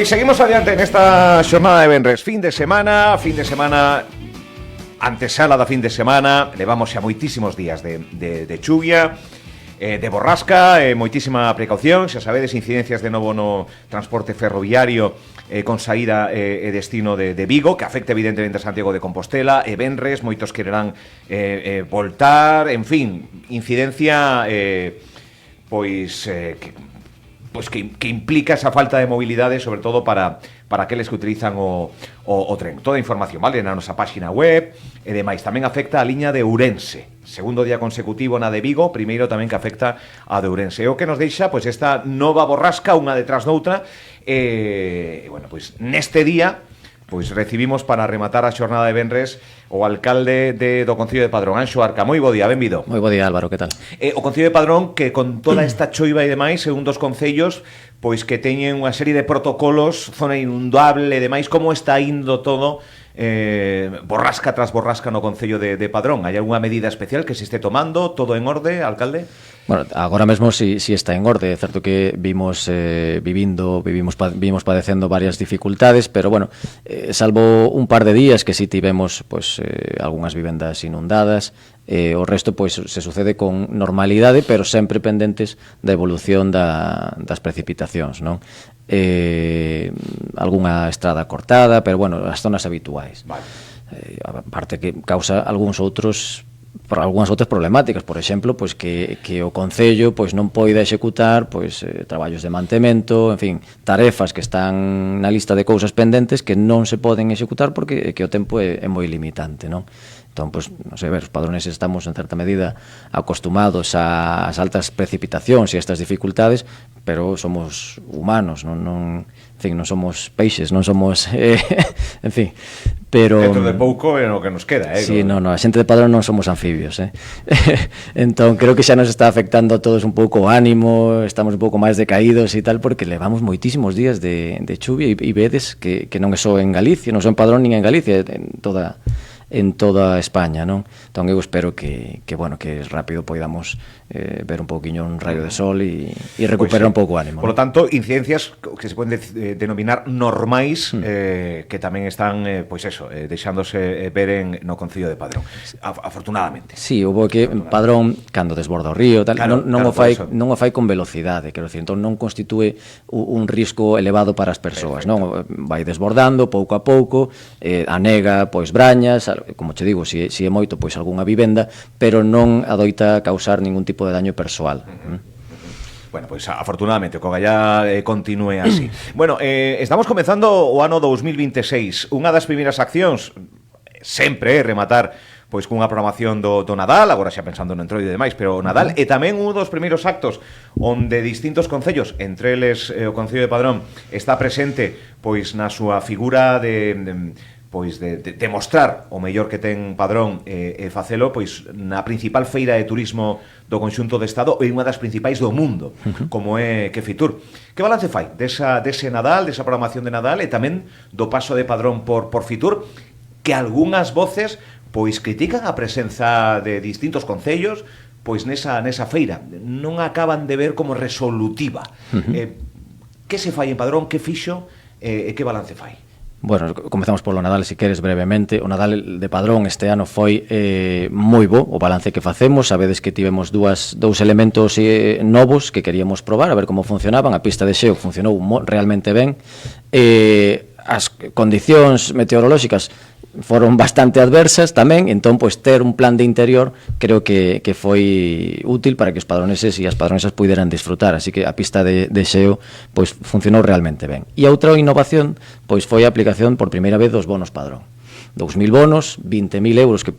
Pois seguimos adiante nesta xornada de venres. Fin de semana, antesala da fin de semana. Levamos xa moitísimos días de chuvia, de borrasca, moitísima precaución. Xa sabedes, incidencias de novo no transporte ferroviario con saída e destino de Vigo, que afecta evidentemente a Santiago de Compostela, e venres, moitos quererán voltar, en fin, incidencia que implica esa falta de mobilidade, sobre todo para aqueles que utilizan o tren. Toda a información, vale, na nosa página web e demais. Tamén afecta a liña de Ourense. Segundo día consecutivo na de Vigo, primeiro tamén que afecta a de Ourense. E o que nos deixa, pois, esta nova borrasca, unha detrás doutra. Bueno, pois, neste día, pois, recibimos para rematar a xornada de venres o alcalde do Concello de Padrón, Anxo Arca. Moi bo día, benvido. Moi bo día, Álvaro, que tal? O Concello de Padrón, que con toda esta choiva e demais, é un dos concellos pois que teñen unha serie de protocolos, zona inundable e demais. Como está indo todo, borrasca tras borrasca no Concello de Padrón? Hai algunha medida especial que se este tomando? Todo en orde, alcalde? Bueno, agora mesmo si está en orde. É certo que vimos padecendo varias dificultades, pero bueno, salvo un par de días que si tivemos algunhas vivendas inundadas, o resto pois se sucede con normalidade, pero sempre pendentes da evolución das precipitacións, non? Algunha estrada cortada, pero bueno, as zonas habituais. Vale. Aparte que causa algunhas outras problemáticas, por exemplo, pois que o Concello pois non poida executar traballos de mantemento, en fin, tarefas que están na lista de cousas pendentes que non se poden executar porque o tempo é moi limitante, non? Entón, pois, non sei, os padroneses estamos en certa medida acostumados ás altas precipitacións e a estas dificultades, pero somos humanos, non somos peixes, non somos en fin, pero dentro de pouco é o que nos queda, Sí, non, a xente de Padrón non somos anfibios, Entón, creo que xa nos está afectando a todos un pouco o ánimo, estamos un pouco máis decaídos e tal, porque levamos moitísimos días de chuvia e vedes que non é só en Galicia, non só en Padrón nin en Galicia, en toda España, non? Entón eu espero que rápido poidamos ver un pouquiño un raio de sol e recuperar un pouco o ánimo. Por lo tanto, incidencias que se poden denominar normais, que tamén están, deixándose ver no Concello de Padrón, afortunadamente. Sí, houve que Padrón, cando desborda o río, tal, non o fai con velocidade, quero dicir, entón non constitúe un risco elevado para as persoas, non? Vai desbordando pouco a pouco, anega, brañas, como che digo, se é moito, algunha vivenda, pero non adoita causar ningún tipo de daño persoal. Bueno, pois afortunadamente, o Cogallá continúe así. Bueno, estamos comezando o ano 2026. Unha das primeiras accións sempre é rematar pois cunha programación do Nadal, agora xa pensando no Entroido e demais, pero o Nadal, e tamén un dos primeiros actos onde distintos concellos, entre eles o Concello de Padrón, está presente pois na súa figura de mostrar o mellor que ten Padrón e facelo pois na principal feira de turismo do conxunto do Estado e unha das principais do mundo, como é que Fitur. Que balance fai dese Nadal, desa programación de Nadal e tamén do paso de Padrón por Fitur, que algunhas voces pois critican a presenza de distintos concellos pois nesa feira, non acaban de ver como resolutiva. Que se fai en Padrón, que fixo e que balance fai? Bueno, comezamos polo Nadal, se queres, brevemente. O Nadal de Padrón este ano foi moi bo, o balance que facemos. Sabedes que tivemos dous elementos novos que queríamos probar, a ver como funcionaban. A pista de xeo funcionou realmente ben. As condicións meteorolóxicas foron bastante adversas tamén, entón, ter un plan de interior creo que foi útil para que os padroneses e as padronesas puderan disfrutar, así que a pista de xeo funcionou realmente ben. E a outra innovación foi a aplicación por primeira vez dos bonos Padrón. 2.000 bonos, 20.000 euros que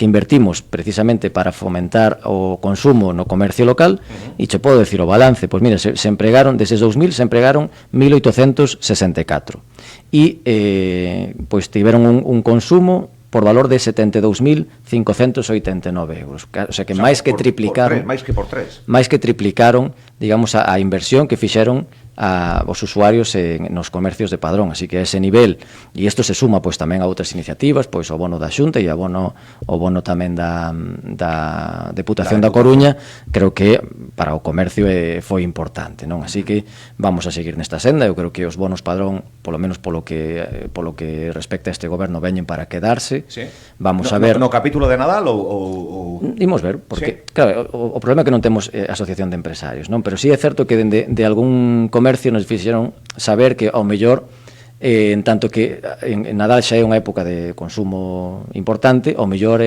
invertimos precisamente para fomentar o consumo no comercio local, e che podo decir o balance, pois mira, se empregaron, deses 2.000 se empregaron 1.864 e tiveron un consumo por valor de 72.589 euros. O sea que máis que triplicaron, máis que por tres. Máis que triplicaron, digamos, a inversión que fixeron os usuarios nos comercios de Padrón, así que a ese nivel, e isto se suma pois tamén a outras iniciativas, pois o bono da Xunta e o bono tamén da Deputación da Coruña, creo que para o comercio foi importante, non? Así que vamos a seguir nesta senda. Eu creo que os bonos Padrón, polo menos polo que respecta a este goberno, veñen para quedarse. Sí. Vamos a ver no capítulo de Nadal ou... Imos ver, porque sí. claro, o problema é que non temos asociación de empresarios, non? Pero sí é certo que de algún comercio nos fixeron saber que ao mellor en tanto que en Nadal xa é unha época de consumo importante, ao mellor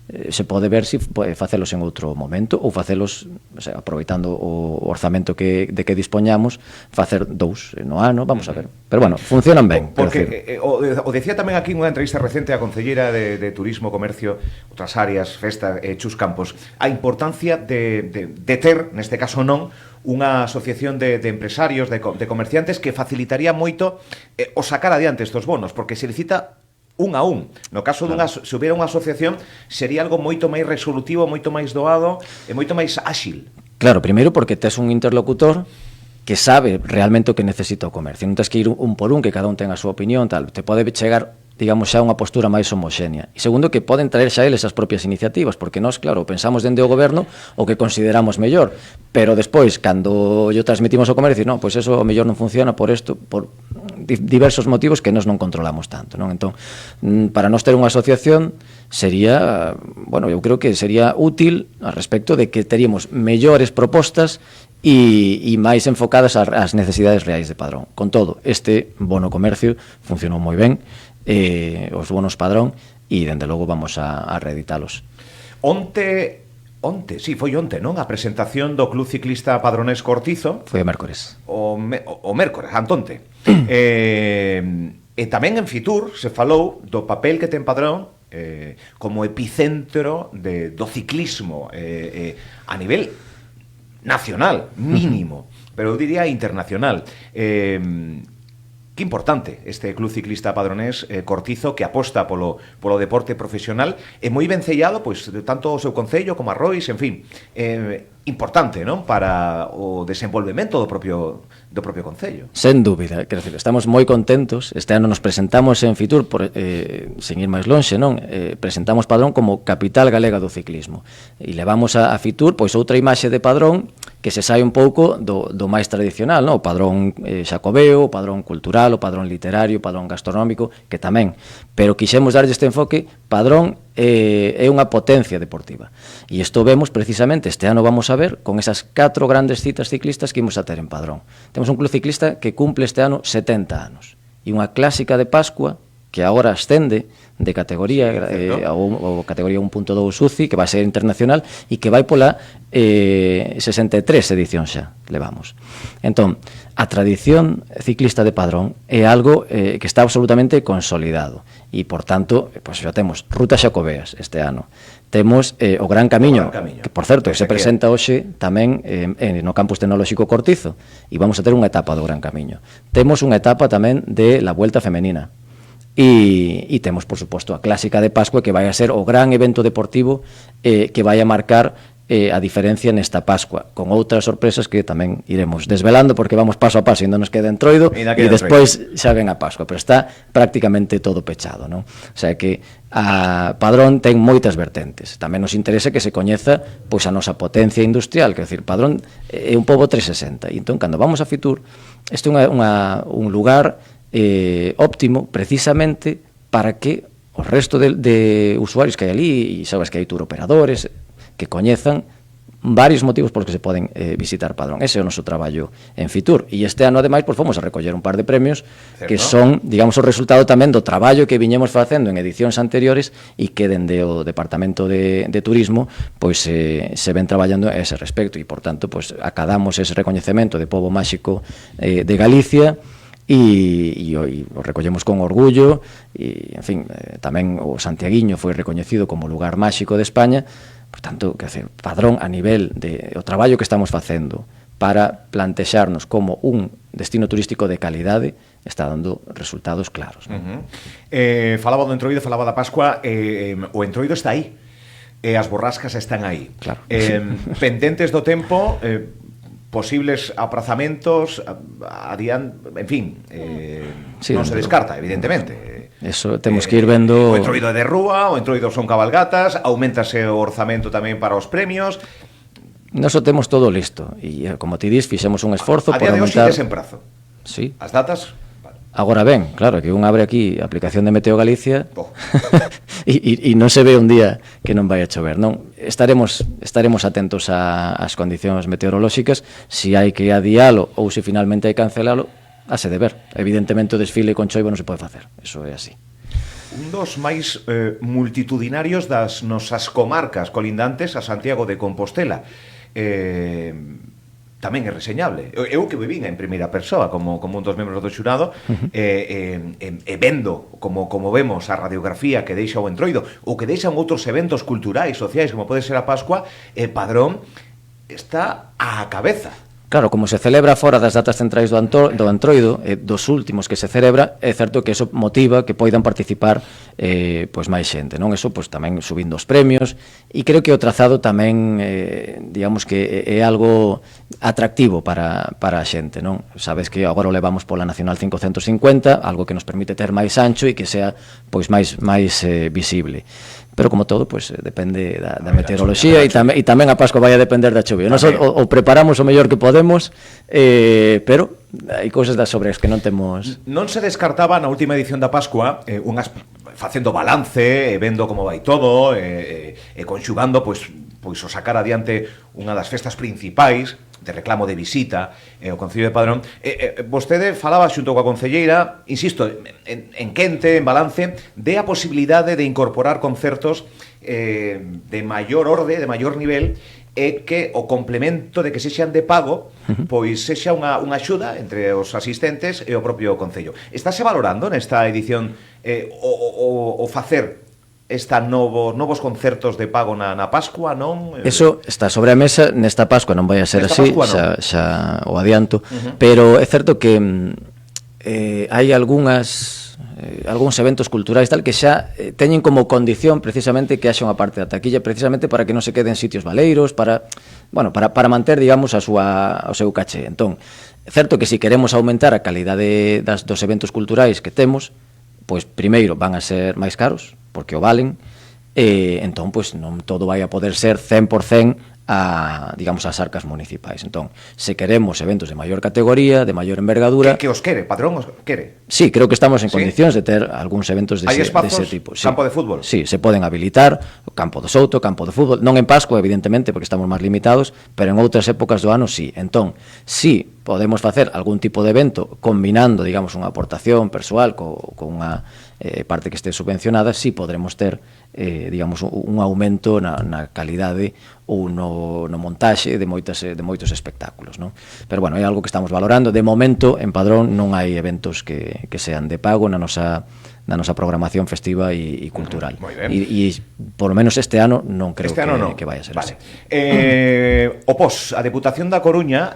se pode ver se facelos en outro momento ou facelos, o sea, aproveitando o orzamento de que dispoñamos, facer 2 no ano, vamos a ver. Pero bueno, funcionan ben. Porque o decía tamén aquí unha entrevista recente a concelleira de Turismo, Comercio, outras áreas, Festa, Chus Campos, a importancia de ter, neste caso non, unha asociación de empresarios, de comerciantes que facilitaría moito o sacar adiante estes bonos, porque se licita un a un. No caso se hubiera unha asociación, sería algo moito máis resolutivo, moito máis doado e moito máis áxil. Claro, primeiro porque tes un interlocutor que sabe realmente o que necesita o comercio. Non tens que ir un por un, que cada un ten a súa opinión, tal. Te pode chegar, digamos, xa unha postura máis homoxénea. E segundo, que poden traer xa eles as propias iniciativas, porque nós, claro, pensamos dende o goberno o que consideramos mellor, pero despois, cando yo transmitimos ao comercio, non, pois eso o mellor non funciona por isto, por diversos motivos que nós non controlamos tanto, non? Entón, para nós ter unha asociación sería, bueno, eu creo que sería útil a respecto de que teríamos mellores propostas e máis enfocadas ás necesidades reais de Padrón. Con todo, este bono comercio funcionou moi ben, os bonos Padrón, e dende logo vamos a reeditalos. Onte, foi onte, non? A presentación do Club Ciclista Padronés Cortizo. Foi o mércores. O mércores, antonte. E tamén en Fitur se falou do papel que ten Padrón como epicentro do ciclismo a nivel nacional, mínimo, pero eu diría internacional. Que importante este Club Ciclista Padronés Cortizo, que aposta polo deporte profesional, e moi ben sellado, pois, tanto o seu concello como a Rois, en fin, importante, non? Para o desenvolvemento do propio concello. Sen dúbida, quero dicir, estamos moi contentos. Este ano nos presentamos en Fitur, sen ir máis lonxe, non? Presentamos Padrón como capital galega do ciclismo. E levamos a Fitur, pois, outra imaxe de Padrón que se sai un pouco do máis tradicional, non? O Padrón xacobeo, o Padrón cultural, o Padrón literario, o Padrón gastronómico, que tamén. Pero quixemos darlle este enfoque. Padrón é unha potencia deportiva. E isto vemos precisamente, este ano vamos a ver, con esas 4 grandes citas ciclistas que imos a ter en Padrón. Temos un club ciclista que cumple este ano 70 anos. E unha clásica de Pascua que agora ascende de categoría ou categoría 1.2 UCI, que vai ser internacional e que vai pola 63 edición xa levamos. Entón, a tradición ciclista de Padrón é algo que está absolutamente consolidado e, por tanto, pues, xa temos rutas xacobeas este ano. Temos o Gran Camiño, que, por certo, se presenta hoxe tamén no Campus Tecnolóxico Cortizo, e vamos a ter unha etapa do Gran Camiño. Temos unha etapa tamén de la Vuelta Femenina. E temos, por suposto, a clásica de Pascua, que vai a ser o gran evento deportivo que vai a marcar a diferencia nesta Pascua, con outras sorpresas que tamén iremos desvelando, porque vamos paso a paso, ainda nos queda Entroido e despois xa ven a Pascua, pero está prácticamente todo pechado, non? O sea que a Padrón ten moitas vertentes. Tamén nos interesa que se coñeza pois a nosa potencia industrial, quer decir, Padrón é un pobo 360, e entón, cando vamos a Fitur, este é un lugar óptimo precisamente para que o resto de usuarios que hai ali, e sabes que hai tour operadores, que coñezan varios motivos polos que se poden visitar Padrón. Ese é o noso traballo en Fitur. E este ano, ademais, pues, fomos a recoller un par de premios que son, digamos, o resultado tamén do traballo que viñemos facendo en edicións anteriores e que dende o Departamento de Turismo pois se ven traballando a ese respecto, e, por tanto, pues, acadamos ese recoñecemento de pobo máxico de Galicia, e o recollemos con orgullo. E, en fin, tamén o Santiaguiño foi recoñecido como lugar máxico de España. Por tanto, que hacer, Padrón, a nivel de o traballo que estamos facendo para plantexarnos como un destino turístico de calidade, está dando resultados claros, non? Falaba do Entroido, falaba da Pascua, o Entroido está aí, e as borrascas están aí. Claro. Pendentes do tempo, posibles aprazamentos, en fin, sí, non se descarta, evidentemente. Eso temos que ir vendo... O entroido de rúa, o entroido son cabalgatas, aumentase o orzamento tamén para os premios. Nos temos todo listo, e como ti dis, fixemos un esforzo por aumentar... A día de hoxe tes en prazo. Sí. As datas... Agora ben, claro, que un abre aquí a aplicación de Meteo Galicia e non se ve un día que non vai a chover, non? Estaremos atentos ás condicións meteorolóxicas, se hai que adialo ou se finalmente hai que cancelalo, hase de ver. Evidentemente o desfile con choiva non se pode facer, eso é así. Un dos máis multitudinarios das nosas comarcas colindantes a Santiago de Compostela. Tamén é reseñable. Eu que vivín en primeira persoa como un dos membros do xurado, vendo como vemos a radiografía que deixa o Entroido ou que deixan outros eventos culturais, sociais, como pode ser a Pascua, Padrón está á cabeza. Claro, como se celebra fora das datas centrais do Entroido, dos últimos que se celebra, é certo que eso motiva que poidan participar pois máis xente, non? Eso pois tamén subindo os premios, e creo que o trazado tamén, digamos que é algo atractivo para a xente, non? Sabes que agora o levamos pola Nacional 550, algo que nos permite ter máis ancho e que sea pois máis visible. Pero como todo, pues depende da meteoroloxía e tamén a Pascua vai a depender da chuvia. Nós o preparamos o mellor que podemos, pero hai cousas sobre as que non temos... Non se descartaba na última edición da Pascua facendo balance, vendo como vai todo, conxugando pois o sacar adiante unha das festas principais de reclamo de visita o Concello de Padrón. Vostede falaba xunto coa concelleira, insisto, en quente, en balance, de a posibilidade de incorporar concertos de maior orde, de maior nivel, e que o complemento de que sexan de pago pois sexa unha axuda entre os asistentes e o propio Concello. Estáse valorando nesta edición o facer novos concertos de pago na Pascua, non? Eso está sobre a mesa, nesta Pascua non vai a ser así, xa o adianto, pero é certo que hai algúns eventos culturais tal que xa teñen como condición precisamente que haxa unha parte da taquilla, precisamente para que non se queden sitios baleiros, para manter, digamos, o seu caché. Entón, é certo que se queremos aumentar a calidade dos eventos culturais que temos, pois primeiro van a ser máis caros, porque o valen, entón, pois non todo vai a poder ser 100% digamos, as arcas municipais. Entón, se queremos eventos de maior categoría, de maior envergadura... Que os quere, Padrón, os quere? Sí, creo que estamos en condicións de ter algúns eventos dese tipo. Sí. Campo de fútbol? Sí, se poden habilitar, o campo do Souto, campo de fútbol, non en Pascua, evidentemente, porque estamos máis limitados, pero en outras épocas do ano, sí. Entón, sí, podemos facer algún tipo de evento combinando, digamos, unha aportación persoal con unha parte que este subvencionada, sí podremos ter, digamos, un aumento na calidade ou no montaxe de moitos espectáculos, non? Pero, bueno, é algo que estamos valorando. De momento, en Padrón non hai eventos que sean de pago na nosa programación festiva e cultural. E por lo menos este ano non creo que vai a ser así. O POS, a Deputación da Coruña,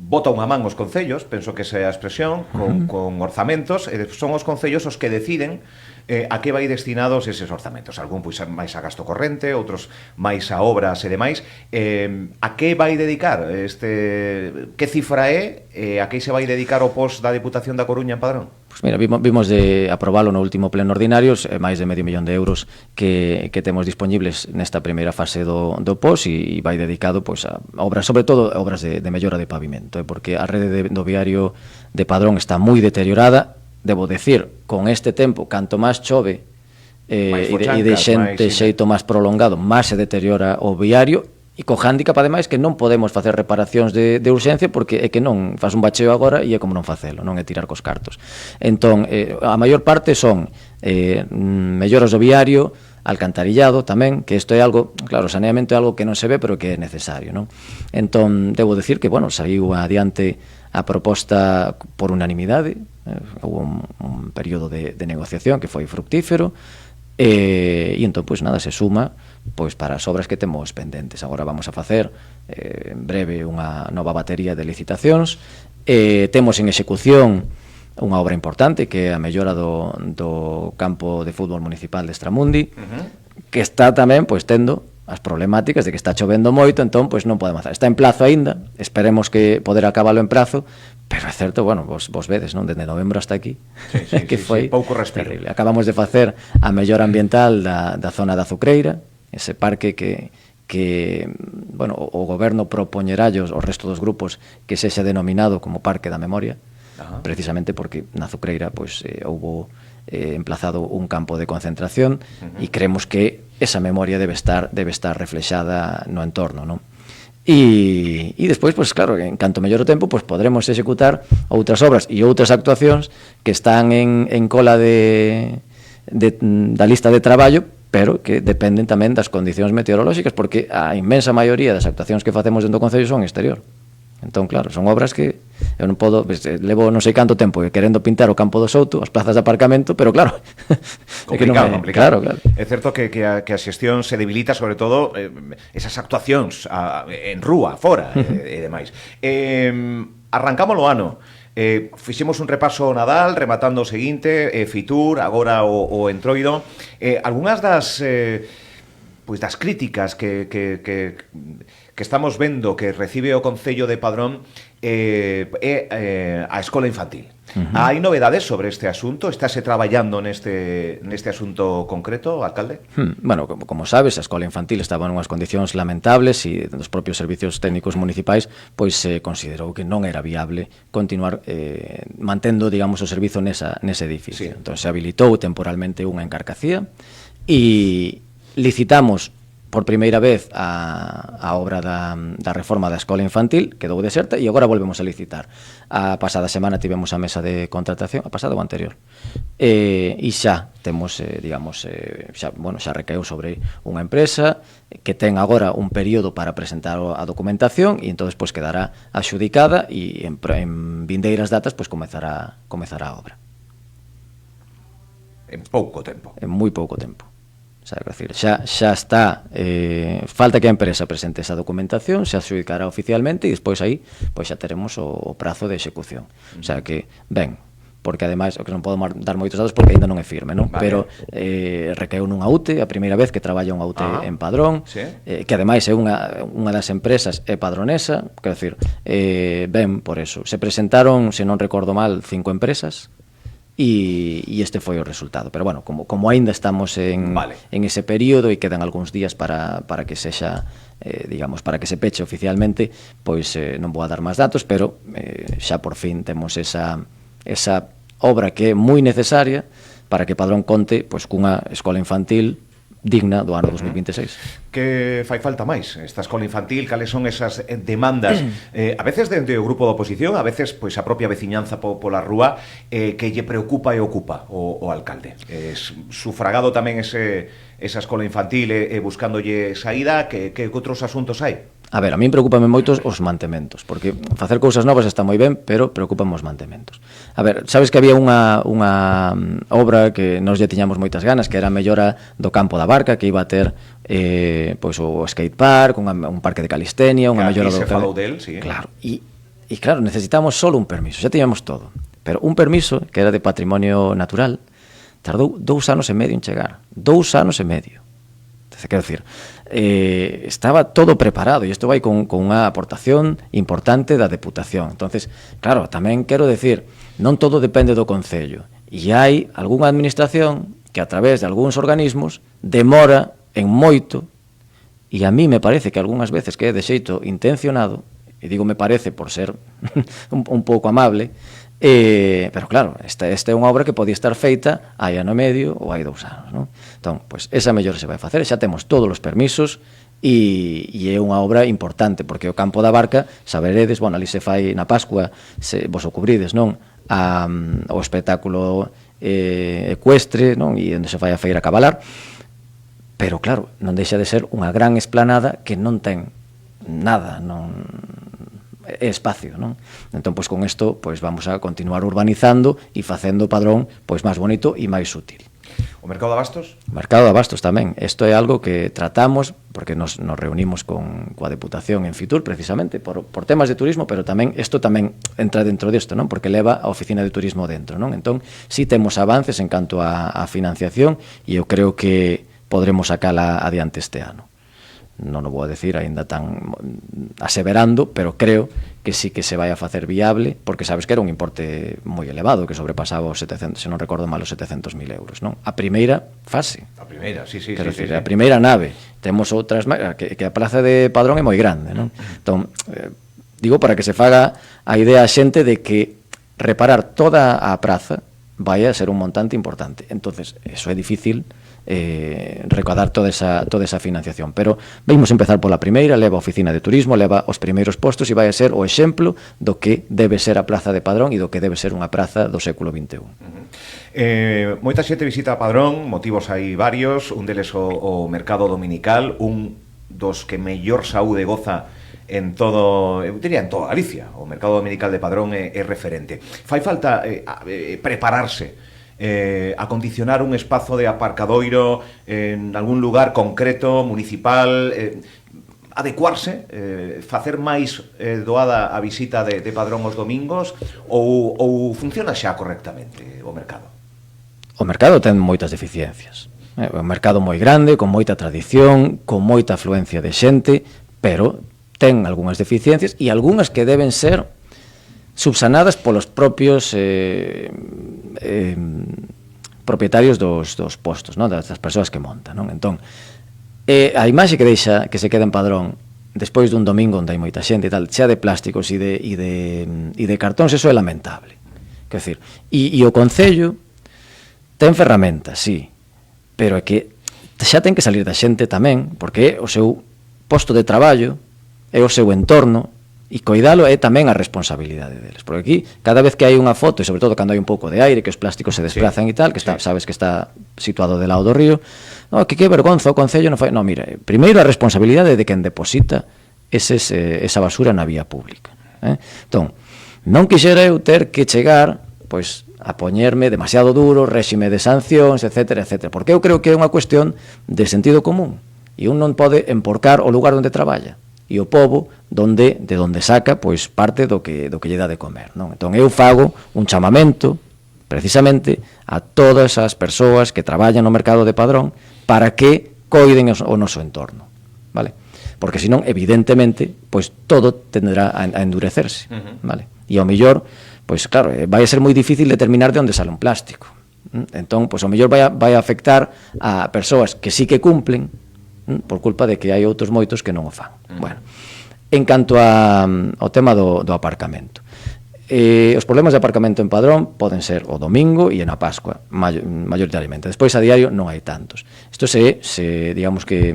bota unha man os concellos, penso que esa é a expresión, con orzamentos, e son os concellos os que deciden a que vai destinados eses orzamentos. Algún pois máis a gasto corrente, outros máis a obras e demais. A que vai dedicar que cifra é, a que se vai dedicar o POS da Deputación da Coruña en Padrón? Pois mira, vimos de aprobalo no último pleno ordinario, máis de medio millón de euros que temos disponibles nesta primeira fase do POS, e vai dedicado pois a obras, sobre todo obras de mellora de pavimento, porque a rede do viario de Padrón está moi deteriorada. Debo decir, con este tempo, canto máis chove e de xeito máis prolongado, máis se deteriora o viario, e co hándicap, ademais, que non podemos facer reparacións de urxencia, porque é que non faz un bacheo agora e é como non facelo, non é tirar cos cartos. Entón, a maior parte son melloras do viario, alcantarillado tamén, que isto é algo, claro, saneamento é algo que non se ve, pero que é necesario, non? Entón, debo decir que, bueno, saiu adiante a proposta por unanimidade, houve un período de negociación que foi fructífero, e entón, pois nada, se suma pois para as obras que temos pendentes. Agora vamos a facer en breve unha nova batería de licitacións, temos en execución unha obra importante que é a mellora do campo de fútbol municipal de Estramundi, que está tamén pois tendo as problemáticas de que está chovendo moito, entón, pois non podemos hacer. Está en plazo aínda, esperemos que poder acabalo en prazo, pero é certo, bueno, vos vedes, non? Dende novembro hasta aquí, que foi pouco respiro. terrible. Acabamos de facer a mellora ambiental da zona da Azucreira, ese parque que bueno, o goberno propoñerallos ao resto dos grupos que sexa denominado como Parque da Memoria, precisamente porque na Azucreira pois, houbo emplazado un campo de concentración e creemos que esa memoria debe estar reflexada no entorno, non? E despois, pois claro, en canto mellor o tempo, pois podremos executar outras obras e outras actuacións que están en cola da lista de traballo, pero que dependen tamén das condicións meteorolóxicas, porque a inmensa maioría das actuacións que facemos dentro do Concello son exterior. Entón, claro, son obras que eu non podo, levo non sei canto tempo querendo pintar o campo do Souto, as plazas de aparcamento, pero claro, complicado. Claro. É certo que a xestión se debilita, sobre todo esas actuacións en rúa, fora e demais. Arrancamos o ano. Fixemos un repaso ao Nadal, rematando o seguinte, Fitur, agora o Entroido. Algunhas das críticas que estamos vendo que recibe o Concello de Padrón a escola infantil. Hai novedades sobre este asunto? Estáse traballando neste asunto concreto, alcalde? Bueno, como sabes, a escola infantil estaba en unhas condicións lamentables e dos propios servicios técnicos municipais pois se considerou que non era viable continuar mantendo, digamos, o servizo nese edificio. Sí. Entón se habilitou temporalmente unha encarcacía e licitamos por primeira vez a obra da reforma da escola infantil, quedou deserta e agora volvemos a licitar. A pasada semana tivemos a mesa de contratación, a pasada ou anterior, e xa temos, digamos, xa recaeu sobre unha empresa que ten agora un período para presentar a documentación e entón pois quedará axudicada e en vindeiras datas pois comezará a obra. En pouco tempo. En moi pouco tempo. Xa está, falta que a empresa presente esa documentación, se adxudicará oficialmente e despois aí pois xa teremos o prazo de execución. O sea que, ben, porque ademais, o que non podo dar moitos datos porque ainda non é firme, non? Vale. Pero recaeu nunha UTE, a primeira vez que traballa unha UTE en Padrón, ¿sí? Que ademais é unha das empresas é padronesa, quero dicir, ben, por eso. Se presentaron, se non recordo mal, 5 empresas, e este foi o resultado, pero bueno, como aínda estamos en ese período e quedan algúns días para que sexa, digamos, para que se peche oficialmente, pois non vou a dar máis datos, pero xa por fin temos esa obra que é moi necesaria para que Padrón conte pois cunha escola infantil digna do ano 2026. Que fai falta máis esta escola infantil? Cales son esas demandas? A veces dentro do grupo da oposición, a veces pois a propia veciñanza pola rúa que lle preocupa e ocupa o alcalde. Sufragado tamén esa escola infantil buscándolle saída, que outros asuntos hai? A ver, a min preocúpame moito os mantementos, porque facer cousas novas está moi ben, pero preocúpame os mantementos. A ver, sabes que había unha obra que nós lle tiñamos moitas ganas, que era a mellora do campo da Barca, que iba a ter pois o skate park, un parque de calistenia, unha mellora do... Que falou del, sí. Claro, e claro, necesitamos solo un permiso, xa tiñamos todo, pero un permiso que era de patrimonio natural tardou 2 anos e medio en chegar, 2 anos e medio. Quero dicir, estaba todo preparado e isto vai con unha aportación importante da Deputación. Entonces, claro, tamén quero decir, non todo depende do Concello e hai algunha administración que a través de algúns organismos demora en moito e a mí me parece que algunhas veces que é de xeito intencionado, e digo me parece por ser un pouco amable, pero claro, esta é unha obra que podía estar feita hai ano e medio ou hai 2 anos, non? Entón, pois esa mellor se vai facer, xa temos todos os permisos e é unha obra importante porque o campo da Barca, saberedes, bueno, ali se fai na Pascua, vos o cubrides, non? O espectáculo ecuestre, non? E onde se fai a feira cabalar, pero claro, non deixa de ser unha gran esplanada que non ten nada, non é espacio, non? Entón, pois con isto, pois vamos a continuar urbanizando e facendo o Padrón pois máis bonito e máis útil. O mercado de abastos? O mercado de abastos tamén. Isto é algo que tratamos, porque nos reunimos coa Deputación en Fitur, precisamente, por temas de turismo, pero tamén isto tamén entra dentro disto, non? Porque leva a oficina de turismo dentro, non? Entón, si temos avances en canto a financiación e eu creo que podremos sacala adiante este ano. non o vou a decir aínda tan aseverando, pero creo que sí que se vai a facer viable, porque sabes que era un importe moi elevado, que sobrepasaba os 700, se non recordo mal, os 700.000 euros, non? A primeira fase. A primeira, sí. Quero decir, a primeira nave. Temos outras, que a Praza de Padrón é moi grande, non? Entón, digo para que se faga a idea a xente de que reparar toda a praza vai a ser un montante importante. Entonces, eso é difícil recaudar toda esa financiación, pero vamos empezar pola primeira, leva a oficina de turismo, leva os primeiros postos e vai a ser o exemplo do que debe ser a Praza de Padrón e do que debe ser unha praza do século XXI. Moita xente visita Padrón, motivos hai varios, un deles o mercado dominical, un dos que mellor saúde goza en todo, eu diría en toda Galicia. O mercado dominical de Padrón é referente. Fai falta prepararse, acondicionar un espazo de aparcadoiro en algún lugar concreto, municipal, adecuarse, facer máis doada a visita de Padrón os domingos, ou funciona xa correctamente o mercado? O mercado ten moitas deficiencias. É un mercado moi grande, con moita tradición, con moita afluencia de xente, pero ten algunhas deficiencias e algunhas que deben ser subsanadas polos propios propietarios dos postos, non? Das persoas que montan, non? Entón, a imaxe que deixa que se queda en Padrón despois dun domingo onde hai moita xente e tal, xa de plásticos e de cartóns, eso é lamentable. Quer decir, e o Concello ten ferramentas, sí, pero é que xa ten que salir da xente tamén, porque é o seu posto de traballo, é o seu entorno, e coidalo é tamén a responsabilidade deles, porque aquí, cada vez que hai unha foto, e sobre todo cando hai un pouco de aire, que os plásticos se desplazan e tal, que está, sabes que está situado de lado do río, no, que vergonza, o Concello non fai... No, mira, primeiro a responsabilidade de quen deposita esa basura na vía pública. Entón, non quixera eu ter que chegar, pois, a poñerme demasiado duro, réxime de sancións, etcétera, etcétera, porque eu creo que é unha cuestión de sentido común, e un non pode emporcar o lugar onde traballa, e o pobo de onde saca pois parte do que lle dá de comer, non? Entón eu fago un chamamento precisamente a todas as persoas que traballan no mercado de Padrón para que coiden o noso entorno, vale? Porque senón evidentemente pois todo tenderá a endurecerse, vale? E ao mellor, pois claro, vai a ser moi difícil determinar de onde sale un plástico. Entón, pois ao mellor vai a afectar a persoas que sí que cumplen por culpa de que hai outros moitos que non o fan. Bueno, en canto ao tema do aparcamento, os problemas de aparcamento en Padrón poden ser o domingo e na Pascua mayoritariamente, despois a diario non hai tantos. Isto digamos que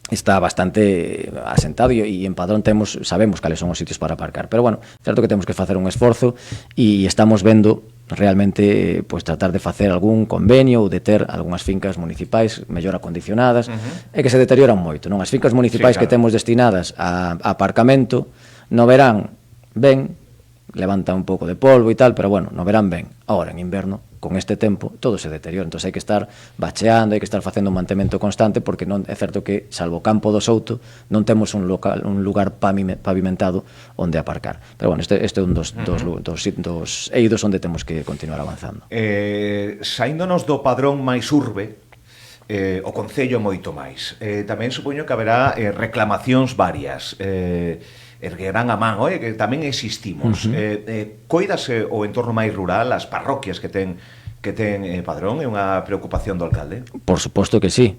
está bastante asentado e en Padrón sabemos cales son os sitios para aparcar, pero bueno, certo que temos que facer un esforzo e estamos vendo realmente pois tratar de facer algún convenio ou de ter algunhas fincas municipais mellor acondicionadas, e que se deterioran moito, non? As fincas municipais que temos destinadas a aparcamento no verán ben, levanta un pouco de polvo e tal, pero bueno, no verán ben. Agora, en inverno, con este tempo, todo se deteriora, entón hai que estar bacheando, hai que estar facendo un mantemento constante, porque non é certo que, salvo o campo do Souto, non temos un lugar pavimentado onde aparcar. Pero bueno, este é un dos eidos onde temos que continuar avanzando. Saíndonos do Padrón máis urbe, o Concello moito máis. Tamén supoño que haberá reclamacións varias, erguerán a man, que tamén existimos. Coídase o entorno máis rural, as parroquias que ten Padrón, é unha preocupación do alcalde? Por suposto que sí.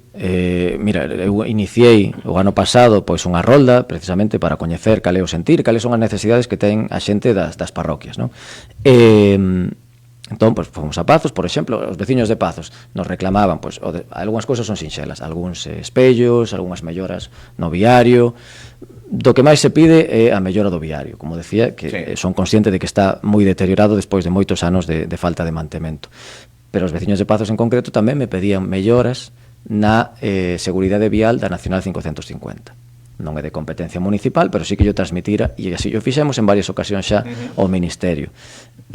Mira, eu iniciei o ano pasado pois unha rolda precisamente para coñecer cal é o sentir, cales son as necesidades que ten a xente das parroquias, non? Entón, pois, fomos a Pazos, por exemplo, os veciños de Pazos nos reclamaban, pois, algunhas cousas son sinxelas, algúns espellos, algunhas melloras no viario. Do que máis se pide é a mellora do viario, como decía, que son conscientes de que está moi deteriorado despois de moitos anos de falta de mantemento. Pero os veciños de Pazos en concreto tamén me pedían melloras na seguridade vial da Nacional 550. Non é de competencia municipal, pero sí que yo transmitira, e así o fixemos en varias ocasións xa ao Ministerio.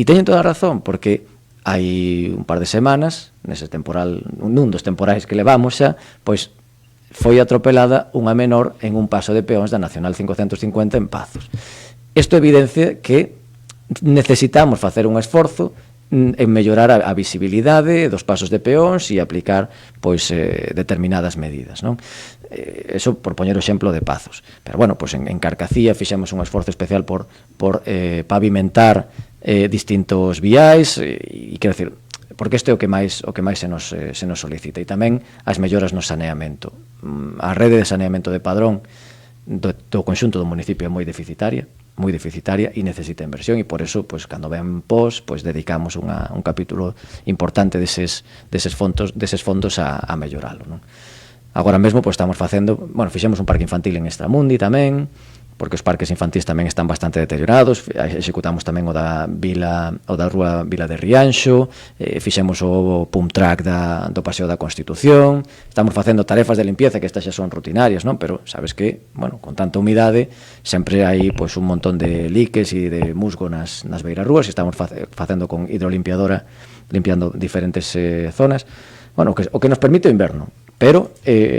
E teñen toda a razón, porque hai un par de semanas, nun dos temporais que levamos xa, pois foi atropelada unha menor en un paso de peóns da Nacional 550 en Pazos. Isto evidencia que necesitamos facer un esforzo en mellorar a visibilidade dos pasos de peóns e aplicar pois determinadas medidas, non? Eso por poñer o exemplo de Pazos. Pero bueno, pues en Carcacía fixemos un esforzo especial por pavimentar distintos viais, e quero dicir, porque isto é o que máis se nos solicita, e tamén as melloras no saneamento. A rede de saneamento de Padrón do conxunto do municipio é moi deficitaria e necesita inversión, e por eso, pues, cando ven pos, pues, dedicamos un capítulo importante deses fondos a melloralo, non? Agora mesmo, pues, estamos facendo, bueno, fixemos un parque infantil en Extramundi tamén, porque os parques infantís tamén están bastante deteriorados. Executamos tamén o da rúa Vila de Rianxo, fixemos o pump track do Paseo da Constitución, estamos facendo tarefas de limpieza que estas xa son rutinarias, non? Pero sabes que, bueno, con tanta humidade sempre hai, pois, un montón de liques e de musgo nas beirarrúas, e estamos facendo con hidrolimpiadora, limpiando diferentes zonas, bueno, o que nos permite o inverno, pero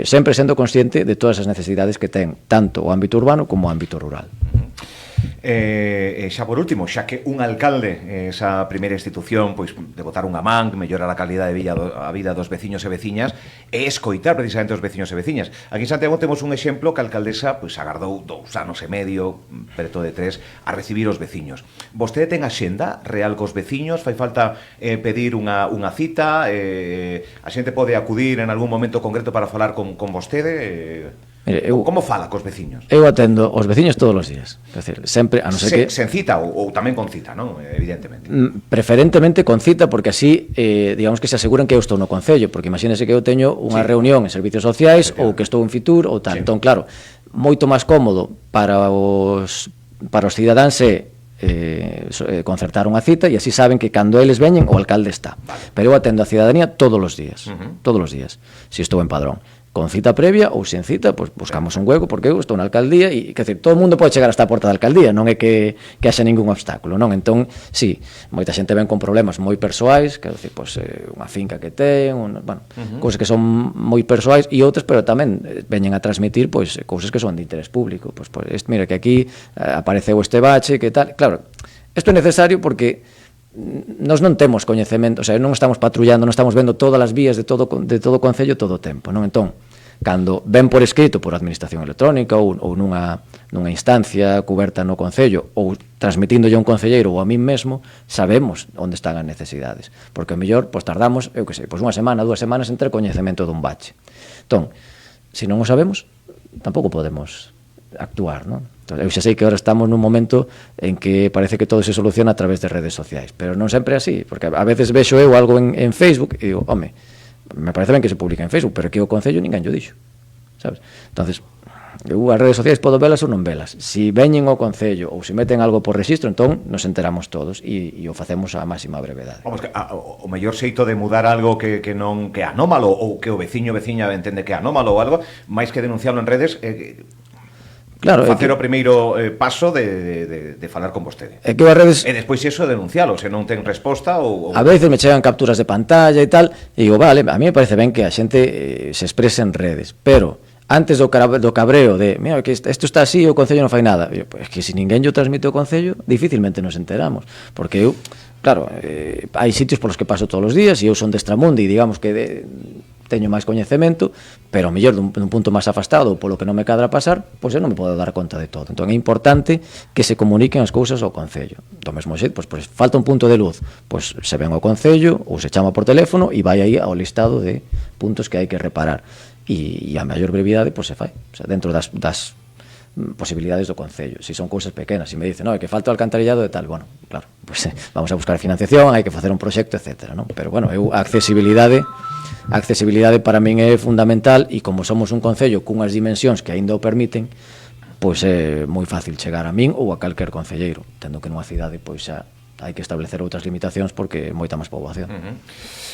sempre sendo consciente de todas as necesidades que ten tanto o ámbito urbano como o ámbito rural. Xa por último, xa que un alcalde, esa primeira institución, pois, de botar unha man, mellorar a calidade de a vida dos veciños e veciñas, e escoitar precisamente os veciños e veciñas. Aquí en Santiago temos un exemplo que a alcaldesa, pois, agardou 2 anos e medio, preto de 3, a recibir os veciños. Vostede ten axenda real cos veciños? Fai falta pedir unha cita? A xente pode acudir en algún momento concreto para falar con vostede? Mire, como fala cos veciños? Eu atendo os veciños todos os días. É dicir, sempre, a non ser que... Sen cita ou tamén con cita, non? Evidentemente. Preferentemente con cita, porque así, digamos que se aseguran que eu estou no concello, porque imagínese que eu teño unha reunión en servicios sociais ou que estou en Fitur ou tal. Entón, claro, moito máis cómodo para os cidadáns é concertar unha cita, e así saben que cando eles veñen o alcalde está. Pero eu atendo a cidadanía todos os días, se estou en Padrón. Con cita previa ou sen cita, pues buscamos un hueco, porque eu estou na alcaldía e, quer dizer, todo o mundo pode chegar hasta a porta da alcaldía, non é que haxa ningún obstáculo, non? Entón, sí, moita xente ven con problemas moi persoais, quer dizer, pues, unha finca que ten, bueno, cousas que son moi persoais, e outras, pero tamén veñen a transmitir, pois, cousas que son de interés público. Pues, mira, que aquí apareceu este bache, que tal. Claro, isto é necesario porque nós non temos coñecemento, o sea, non estamos patrullando, non estamos vendo todas as vías de todo o concello todo o tempo, non? Entón, cando ven por escrito por administración electrónica ou nunha instancia cuberta no concello, ou transmitindolle a un concelleiro ou a min mesmo, sabemos onde están as necesidades, porque ao mellor, pois, tardamos, eu que sei, pois, unha semana, 2 semanas en ter coñecemento dun bache. Entón, se non o sabemos, tampouco podemos actuar, non? Entón, eu xa sei que agora estamos nun momento en que parece que todo se soluciona a través de redes sociais, pero non sempre é así, porque a veces vexo eu algo en Facebook e digo, home, me parece ben que se publica en Facebook, pero que o concello ninguén yo dixo, sabes? Entonces, eu as redes sociais podo velas ou non velas. Si veñen ao concello ou se meten algo por rexistro, entón nos enteramos todos e o facemos a máxima brevedade. Vamos, que o mellor xeito de mudar algo que non que é anómalo, ou que o veciño veciña entende que é anómalo ou algo, máis que denunciarlo en redes, claro, facer o primeiro paso de falar con vostede. É que as redes... E despois iso denuncialo, se non ten resposta ou... A veces me chegan capturas de pantalla e tal, e digo, vale, a mí me parece ben que a xente se exprese en redes, pero antes do cabreo de, mira, que isto está así e o concello non fai nada, eu, pues, que se ninguén yo transmite o concello, dificilmente nos enteramos, porque eu, claro, hai sitios polos que paso todos os días, e eu son de Extramundi, e digamos que teño máis coñecemento, pero ao mellor dun punto máis afastado, polo que non me cadra pasar, pois eu non me podo dar conta de todo. Entón é importante que se comuniquen as cousas ao concello. Do mesmo xeito, pois falta un punto de luz, pois se ven ao concello ou se chama por teléfono e vai aí ao listado de puntos que hai que reparar. E a maior brevidade, pois se fai, o sea, dentro das posibilidades do concello. Si son cousas pequenas, se me dicen, no, é que falta o alcantarillado e tal, bueno, claro, pois vamos a buscar financiación, hai que facer un proxecto, etcétera, non? Pero bueno, a accesibilidade para min é fundamental, e como somos un concello cunhas dimensións que aínda o permiten, pois é moi fácil chegar a min ou a calquer concelleiro, tendo que nunha cidade pois xa hai que establecer outras limitacións porque é moita máis poboación.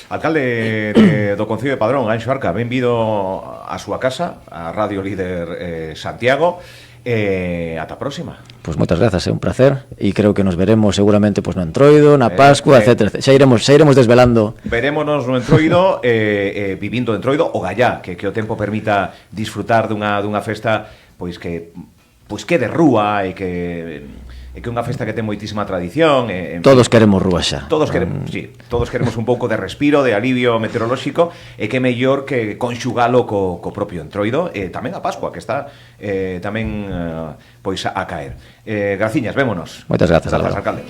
Alcalde do Concello de Padrón, Anxo Arca, benvido á súa casa, a Radio Líder Santiago. Ata a próxima. Pois moitas grazas, é un placer, e creo que nos veremos seguramente pois no Entroido, na Pascua, etcétera. Xa iremos desvelando. Verémonos no Entroido, vivindo o Entroido, o gallá, que o tempo permita disfrutar dunha festa pois que de rúa e que que é unha festa que ten moitísima tradición. Todos queremos rúa xa. Todos queremos un pouco de respiro, de alivio meteorolóxico, e que mellor que conxugalo co propio Entroido, e tamén a Pascua, que está tamén pois a caer. Graciñas, vémonos. Moitas grazas, alcalde.